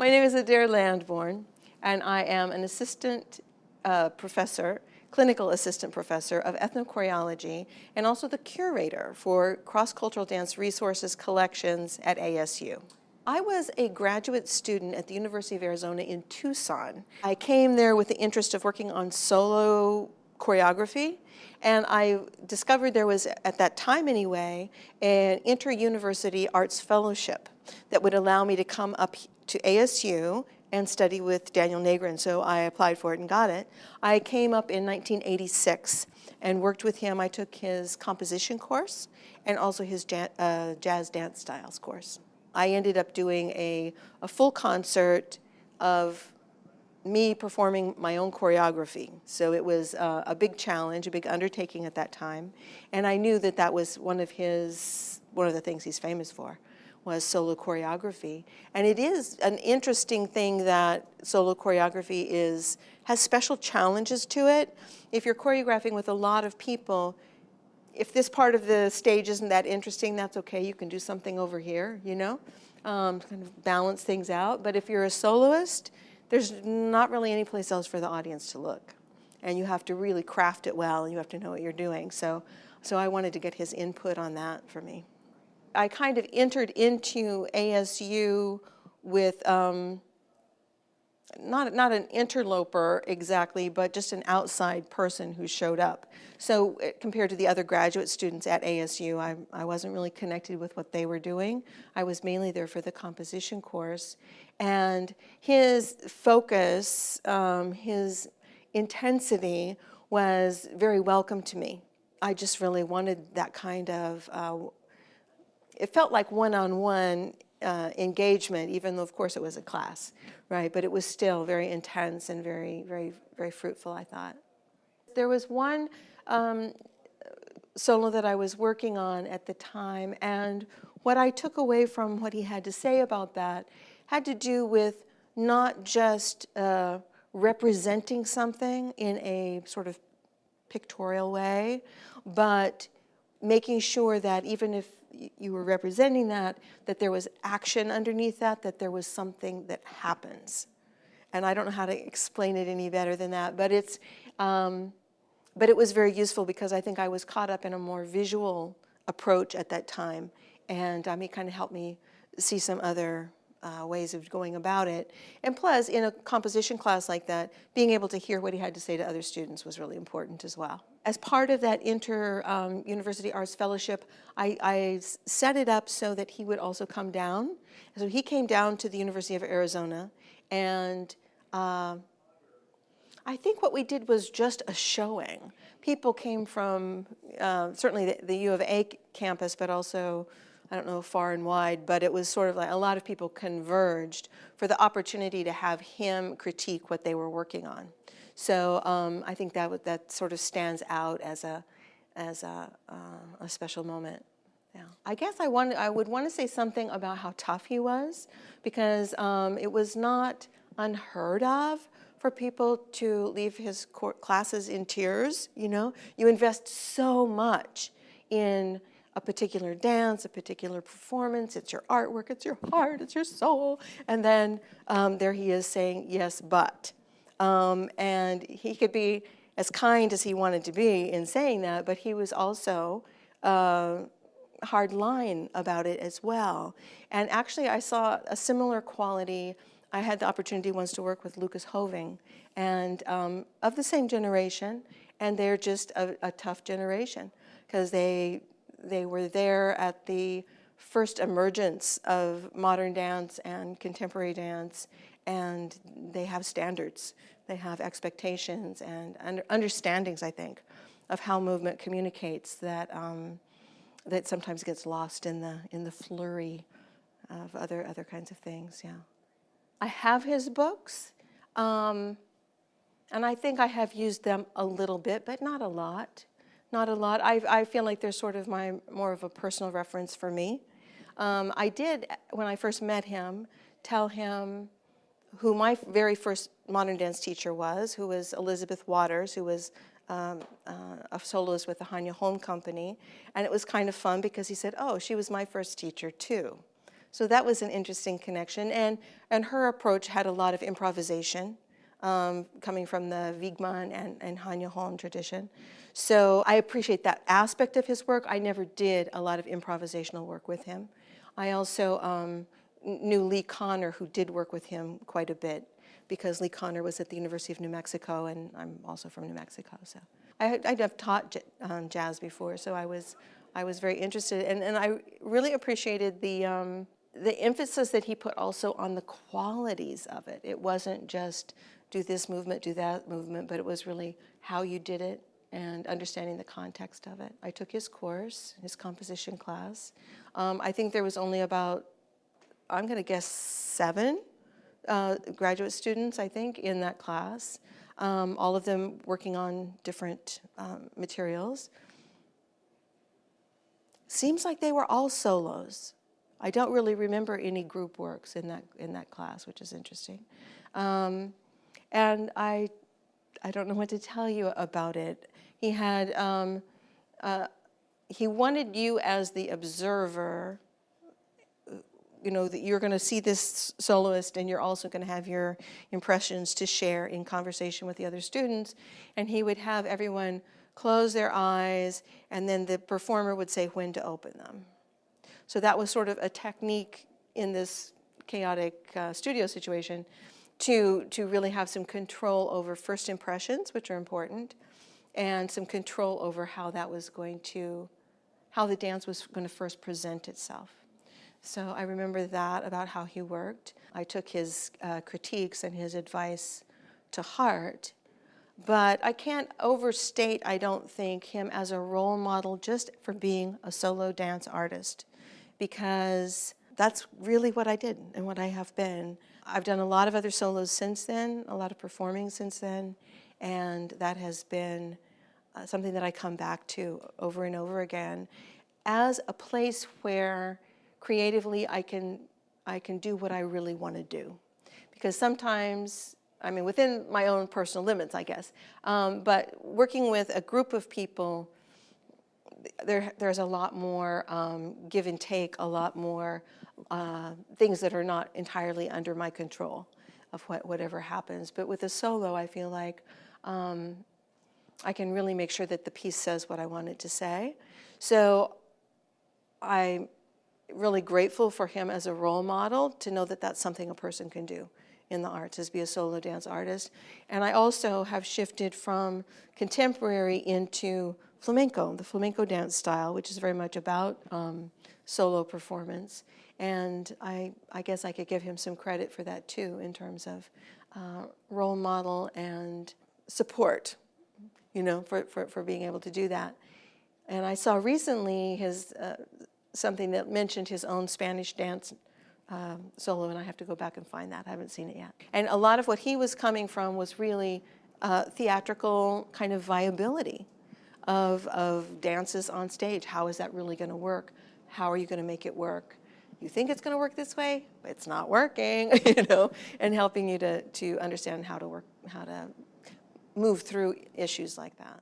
My name is Adair Landborn, and I am an assistant professor, clinical assistant professor of ethnochoreology, and also the curator for cross-cultural dance resources collections at ASU. I was a graduate student at the University of Arizona in Tucson. I came there with the interest of working on solo choreography, and I discovered there was, at that time anyway, an inter-university arts fellowship that would allow me to come up to ASU and study with Daniel Negrin, so I applied for it and got it. I came up in 1986 and worked with him. I took his composition course and also his jazz dance styles course. I ended up doing a full concert of me performing my own choreography. So it was a big challenge, a big undertaking at that time. And I knew that that was one of the things he's famous for, was solo choreography. And it is an interesting thing that solo choreography has special challenges to it. If you're choreographing with a lot of people, if this part of the stage isn't that interesting, that's okay. You can do something over here, you know, kind of balance things out. But if you're a soloist, there's not really any place else for the audience to look. And you have to really craft it well, and you have to know what you're doing. So I wanted to get his input on that for me. I kind of entered into ASU with not an interloper exactly, but just an outside person who showed up. So compared to the other graduate students at ASU, I wasn't really connected with what they were doing. I was mainly there for the composition course. And his focus, his intensity was very welcome to me. I just really wanted that kind of, it felt like one-on-one engagement, even though, of course, it was a class, right? But it was still very intense and very, very, very fruitful, I thought. There was one solo that I was working on at the time, and what I took away from what he had to say about that had to do with not just representing something in a sort of pictorial way, but making sure that even if you were representing that there was action underneath that there was something that happens. And I don't know how to explain it any better than that, but but it was very useful because I think I was caught up in a more visual approach at that time, and it kind of helped me see some other ways of going about it. And plus, in a composition class like that, being able to hear what he had to say to other students was really important as well. As part of that inter-university arts fellowship, I set it up so that he would also come down. So he came down to the University of Arizona, and I think what we did was just a showing. People came from certainly the U of A campus, but also, I don't know, far and wide, but it was sort of like a lot of people converged for the opportunity to have him critique what they were working on. So I think that sort of stands out as a special moment. Yeah. I guess I would want to say something about how tough he was, because it was not unheard of for people to leave his classes in tears. You know, you invest so much in a particular dance, a particular performance. It's your artwork, it's your heart, it's your soul, and then there he is saying yes, but. And he could be as kind as he wanted to be in saying that, but he was also hard line about it as well. And actually, I saw a similar quality. I had the opportunity once to work with Lucas Hoving, and of the same generation, and they're just a tough generation, because they were there at the first emergence of modern dance and contemporary dance, and they have standards, they have expectations and understandings, I think, of how movement communicates that that sometimes gets lost in the flurry of other kinds of things. Yeah, I have his books, and I think I have used them a little bit, but not a lot. Not a lot. I feel like they're sort of more of a personal reference for me. I did, when I first met him, tell him who my very first modern dance teacher was, who was Elizabeth Waters, who was a soloist with the Hanya Home Company. And it was kind of fun because he said, oh, she was my first teacher too. So that was an interesting connection. And her approach had a lot of improvisation, coming from the Wiegmann and Hanya Holm tradition. So I appreciate that aspect of his work. I never did a lot of improvisational work with him. I also knew Lee Conner, who did work with him quite a bit, because Lee Conner was at the University of New Mexico, and I'm also from New Mexico. So I'd have taught jazz before, so I was very interested, and I really appreciated the emphasis that he put also on the qualities of it. It wasn't just do this movement, do that movement, but it was really how you did it and understanding the context of it. I took his course, his composition class. I think there was only about, I'm going to guess 7 graduate students, I think, in that class, all of them working on different materials. Seems like they were all solos. I don't really remember any group works in that class, which is interesting. And I don't know what to tell you about it. He had, he wanted you as the observer, you know, that you're going to see this soloist and you're also going to have your impressions to share in conversation with the other students. And he would have everyone close their eyes, and then the performer would say when to open them. So that was sort of a technique in this chaotic studio situation to really have some control over first impressions, which are important, and some control over how that was going to, how the dance was going to first present itself. So I remember that about how he worked. I took his critiques and his advice to heart, but I can't overstate, I don't think, him as a role model just for being a solo dance artist, because that's really what I did and what I have been. I've done a lot of other solos since then, a lot of performing since then, and that has been something that I come back to over and over again as a place where creatively I can do what I really want to do. Because sometimes, I mean, within my own personal limits, I guess, but working with a group of people, there's a lot more give and take, a lot more things that are not entirely under my control of whatever happens. But with a solo, I feel like I can really make sure that the piece says what I want it to say. So I'm really grateful for him as a role model, to know that that's something a person can do in the arts, is be a solo dance artist. And I also have shifted from contemporary into flamenco, the flamenco dance style, which is very much about solo performance. And I guess I could give him some credit for that too, in terms of role model and support, you know, for being able to do that. And I saw recently his something that mentioned his own Spanish dance solo, and I have to go back and find that. I haven't seen it yet. And a lot of what he was coming from was really theatrical kind of viability of dances on stage. How is that really going to work? How are you going to make it work? You think it's going to work this way, but it's not working, you know, and helping you to understand how to work, how to move through issues like that.